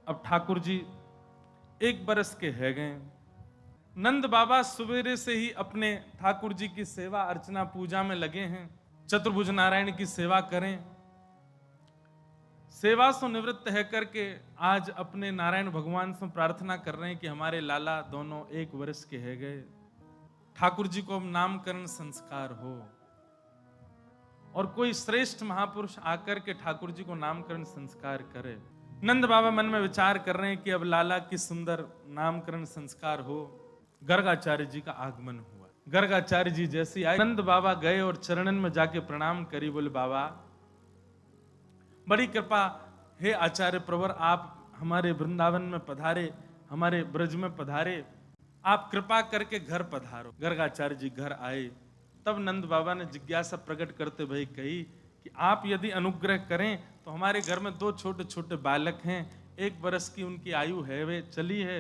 अब ठाकुर जी 1 बरस के है गए। नंद बाबा सवेरे से ही अपने ठाकुर जी की सेवा अर्चना पूजा में लगे हैं। चतुर्भुज नारायण की सेवा करें। सेवा से निवृत्त है करके आज अपने नारायण भगवान से प्रार्थना कर रहे हैं कि हमारे लाला दोनों 1 वर्ष के है गए, ठाकुर जी को अब नामकरण संस्कार हो और कोई श्रेष्ठ महापुरुष आकर के ठाकुर जी को नामकरण संस्कार करे। नंद बाबा मन में विचार कर रहे हैं कि अब लाला की सुंदर नामकरण संस्कार हो। गर्गाचार्य जी का आगमन हुआ। गर्गाचार्य जी जैसे आए, नंद बाबा गए और चरणन में जाके प्रणाम करी। बोले बाबा बड़ी कृपा, हे आचार्य प्रवर, आप हमारे वृंदावन में पधारे, हमारे ब्रज में पधारे, आप कृपा करके घर पधारो। गर्गाचार्य जी घर आए। तब नंद बाबा ने जिज्ञासा प्रकट करते भाई कही कि आप यदि अनुग्रह करें तो हमारे घर में 2 छोटे छोटे बालक हैं, 1 बरस की उनकी आयु है, वे चली है,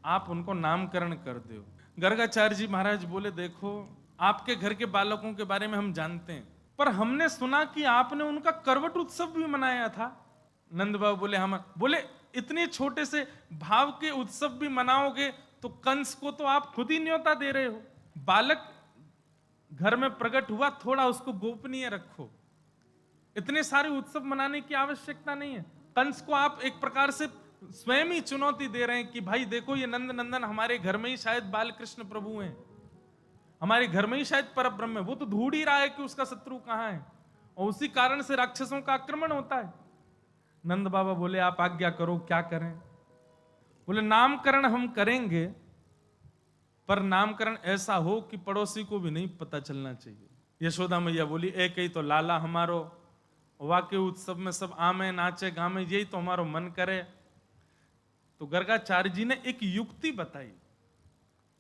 आप उनको नामकरण कर दो। गर्गाचार्य जी महाराज बोले देखो, आपके घर के बालकों के बारे में हम जानते हैं, पर हमने सुना कि आपने उनका करवट उत्सव भी मनाया था। नंद बाबा बोले हम, बोले इतने छोटे से भाव के उत्सव भी मनाओगे तो कंस को तो आप खुद ही न्योता दे रहे हो। बालक घर में प्रकट हुआ, थोड़ा उसको गोपनीय रखो। इतने सारे उत्सव मनाने की आवश्यकता नहीं है। कंस को आप एक प्रकार से स्वयं ही चुनौती दे रहे हैं कि भाई देखो ये नंद नंदन हमारे घर में ही शायद बाल कृष्ण प्रभु हैं, हमारे घर में ही शायद पर ब्रह्म है, वो तो ढूंढ ही रहा है कि उसका शत्रु कहां है, और उसी कारण से राक्षसों का आक्रमण होता है। नंद बाबा बोले आप आज्ञा करो, क्या करें? बोले नामकरण हम करेंगे, पर नामकरण ऐसा हो कि पड़ोसी को भी नहीं पता चलना चाहिए। यशोदा मैया बोली एक ही तो लाला हमारो, वाक्य उत्सव में सब आमे नाचे गामे, यही तो हमारो मन करे। तो गर्गाचार्य जी ने एक युक्ति बताई,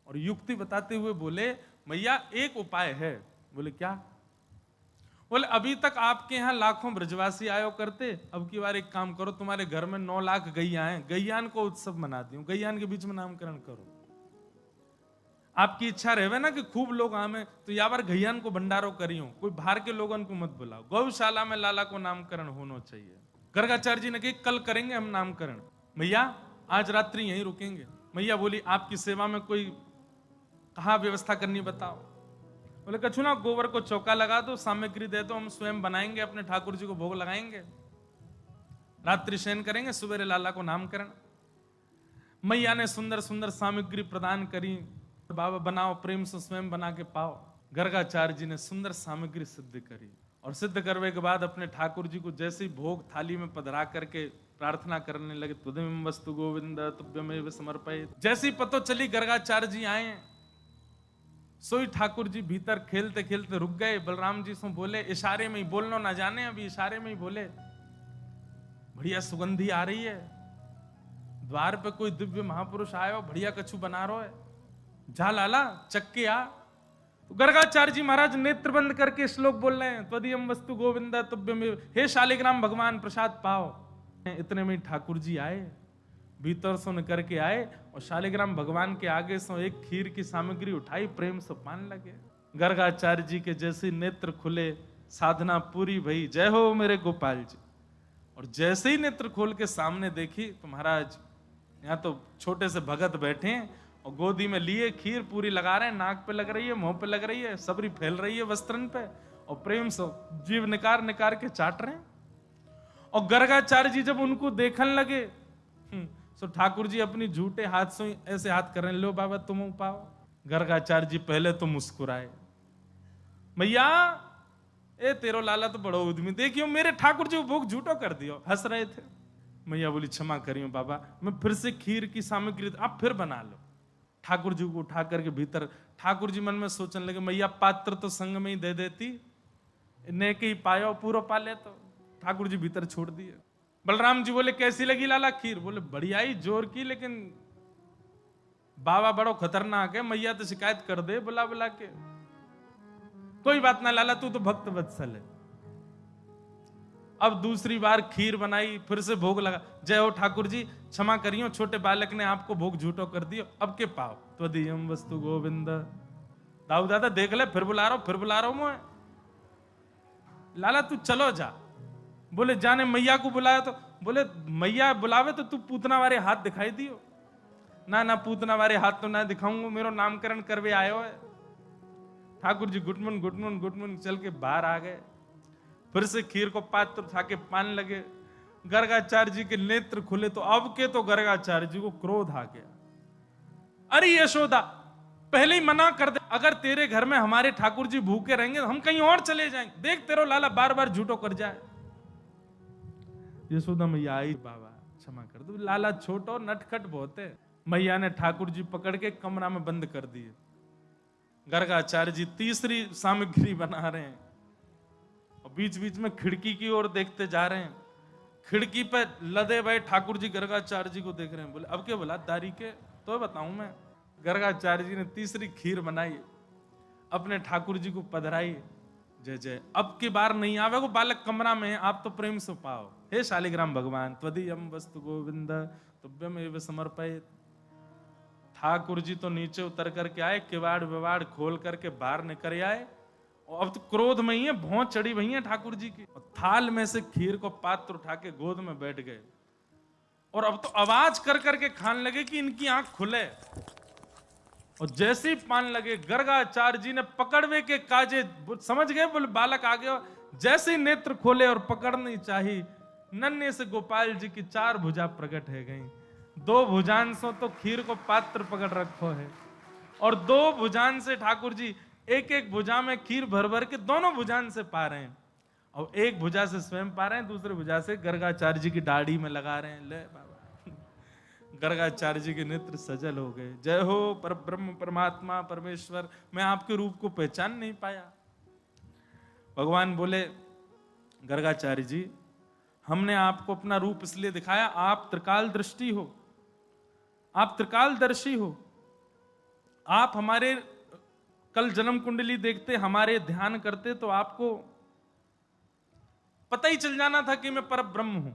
और युक्ति बताते हुए बोले मैया एक उपाय है। बोले क्या? बोले अभी तक आपके यहाँ लाखों ब्रजवासी आयो करते, अब की बार एक काम करो, तुम्हारे घर में 9 लाख गैया हैं, गैयान को उत्सव मनाती हूँ, गैयान के बीच में नामकरण करो। आपकी इच्छा रहे ना कि खूब लोग आमे, तो या बार गैयान को भंडारो करियो, कोई बाहर के लोगों को मत बुलाओ, गौशाला में लाला को नामकरण होना चाहिए। गर्गाचार्य जी ने कहा कल करेंगे हम नामकरण, मैया आज रात्रि यहीं रुकेंगे। मैया बोली आपकी सेवा में कोई कहाँ व्यवस्था करनी बताओ। बोले कछु ना, गोबर को चौका लगा दो, सामग्री दे दो, हम स्वयं बनाएंगे, अपने ठाकुर जी को भोग लगाएंगे, रात्रि शयन करेंगे, सुबह लाला को नामकरण। मैया ने सुंदर सुंदर सामग्री प्रदान करी। बाबा बनाओ, प्रेम से स्वयं बना के पाओ। गर्गाचार्य जी ने सुंदर सामग्री सिद्ध करी, और सिद्ध करने के बाद अपने ठाकुर जी को जैसे ही भोग थाली में पधरा करके प्रार्थना करने लगे, तुदमेव वस्तु गोविंद तुभ्यमेव समर्पये। जैसी पतो चली गर्गाचार्य जी आए, सोई ठाकुर जी भीतर खेलते खेलते रुक गए। बलराम जी से बोले, इशारे में ही, बोलना ना जाने, अभी इशारे में ही बोले, बढ़िया सुगंधी आ रही है, द्वार पे कोई दिव्य महापुरुष आयो, बढ़िया कछु बना रहा है, जा लाला चक्के आ। तो गर्गाचार्य जी महाराज नेत्र बंद करके श्लोक बोल रहे हैं, त्वदीयम वस्तु गोविंद तुभ्यमेव, हे शालिग्राम भगवान प्रसाद पाओ। इतने में ठाकुर जी आए, भीतर सुन करके आए, और शालिग्राम भगवान के आगे से एक खीर की सामग्री उठाई, प्रेम से पान लगे। गर्गाचार्य जी के जैसे नेत्र खुले, साधना पूरी भई, जय हो मेरे गोपाल जी। और जैसे ही नेत्र खोल के सामने देखी तो महाराज यहाँ तो छोटे से भगत बैठे हैं, और गोदी में लिए खीर पूरी लगा रहे हैं, नाक पे लग रही है, मुंह पे लग रही है, सबरी फैल रही है वस्त्रन पे, और प्रेम से जीव निकार निकार के चाट रहे हैं। और गर्गाचार्य जी जब उनको देखने लगे, तो ठाकुर जी अपनी झूठे हाथ से ऐसे हाथ कर रहे हैं, लो बाबा तुम पाओ। गर्गाचार्य जी पहले तो मुस्कुराए, भैया ए तेरो लाला तो बड़ो उद्यमी, देखियो मेरे ठाकुर जी को भोग झूठो कर दियो। हंस रहे थे। मैया बोली क्षमा करियो बाबा, मैं फिर से खीर की सामग्री आप फिर बना लो। ठाकुर जी को उठा करके भीतर, ठाकुर जी मन में सोचने लगे मैया पात्र तो संग में ही दे देती, नेके ही पायो पूरा पाले, तो ठाकुर जी भीतर छोड़ दिए। बलराम जी बोले कैसी लगी लाला खीर? बोले बढ़िया ही, जोर की, लेकिन बाबा बड़ो खतरनाक है, मैया तो शिकायत कर दे बुला बुला के। कोई बात ना लाला, तू तो भक्त वत्सल है। अब दूसरी बार खीर बनाई, फिर से भोग लगा, जय हो ठाकुर जी क्षमा करियो, छोटे बालक ने आपको भोग झूठो कर दियो, अब के पाओ। त्वदीयम वस्तु गोविंद। दाऊ दादा देख ले, फिर बुला रहा हूं मैं। लाला तू चलो जा। बोले जाने मैया को बुलाया तो बोले मैया बुलावे तो तू पूतना वाले हाथ दिखाई दियो। ना ना पूतना वाले हाथ तो ना दिखाऊंगा, मेरो नामकरण करवे आयो है। ठाकुर जी गुटमुन गुटमुन गुटमुन चल के बाहर आ गए। फिर से खीर को पात्र उठा के पान लगे। गर्गाचार्य जी के नेत्र खुले तो अब के तो गर्गाचार्य जी को क्रोध आ गया। अरे यशोदा, पहले ही मना कर दे, अगर तेरे घर में हमारे ठाकुर जी भूखे रहेंगे हम कहीं और चले जाएंगे, देख तेरो लाला बार बार झूठो कर जाए। यशोदा मैया आई, बाबा क्षमा कर दो, लाला छोटो और नटखट बहुत है। मैया ने ठाकुर जी पकड़ के कमरा में बंद कर दिए। गर्गाचार्य जी तीसरी सामग्री बना रहे हैं और बीच बीच में खिड़की की ओर देखते जा रहे हैं। खिड़की पे लदे भाई ठाकुर जी गर्गाचार्य जी को देख रहे हैं। बोले अब क्या बोला दारी के तो बताऊं मैं। गर्गाचार्य जी ने तीसरी खीर बनाई, अपने ठाकुर जी को पधराई। जय जय, अब की बार नहीं आवे वो बालक कमरा में है, आप तो प्रेम से पाओ। हे शालिग्राम भगवान, त्वदीयम वस्तु गोविंद तुभ्यम एव समर्पयेत्। ठाकुर जी तो नीचे उतर करके आए, किवाड़ विवाड़ खोल करके बाहर निकल आए और अब तो क्रोध में ही है, भौं चढ़ी हुई है ठाकुर जी की। और थाल में से खीर को पात्र उठा के गोद में बैठ गए और अब तो आवाज कर करके खाने लगे कि इनकी आंख खुले। और जैसे ही पान लगे, गर्गाचार्य जी ने पकड़वे के काजे, समझ गए बोले बालक आ गया। जैसे ही नेत्र खोले और पकड़नी चाहिए, नन्हे से गोपाल जी की 4 भुजा प्रकट है गई। 2 भुजान से तो खीर को पात्र पकड़ रखो है और 2 भुजान से ठाकुर जी एक एक भुजा में खीर भर भर के दोनों भुजान से पा रहे हैं। और एक भुजा से स्वयं पा रहे हैं, दूसरे भुजा से गर्गाचार्य जी की दाढ़ी में लगा रहे हैं। ले बाबा, गर्गाचार्य जी के नेत्र सजल हो गए। जय हो पर ब्रह्म परमात्मा परमेश्वर, मैं आपके रूप को पहचान नहीं पाया। भगवान बोले गर्गाचार्य जी, हमने आपको अपना रूप इसलिए दिखाया, आप त्रिकाल दृष्टि हो, आप त्रिकालदर्शी हो। आप हमारे कल जन्म कुंडली देखते, हमारे ध्यान करते तो आपको पता ही चल जाना था कि मैं पर ब्रह्म हूं,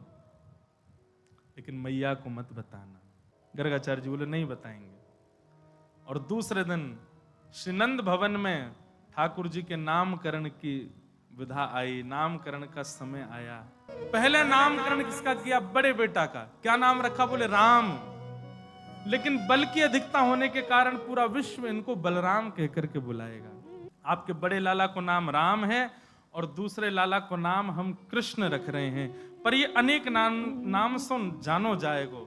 लेकिन मैया को मत बताना। गर्गाचार्य जी बोले नहीं बताएंगे। और दूसरे दिन श्रीनंद भवन में ठाकुर जी के नामकरण की विधा आई, नामकरण का समय आया। पहले नामकरण किसका किया? बड़े बेटा का। क्या नाम रखा? बोले राम। लेकिन बल की अधिकता होने के कारण पूरा विश्व इनको बलराम कहकर के बुलाएगा। आपके बड़े लाला को नाम राम है और दूसरे लाला को नाम हम कृष्ण रख रहे हैं, पर ये अनेक नाम सुन जानो जाएगो।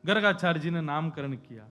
गर्गाचार्य जी ने नामकरण किया।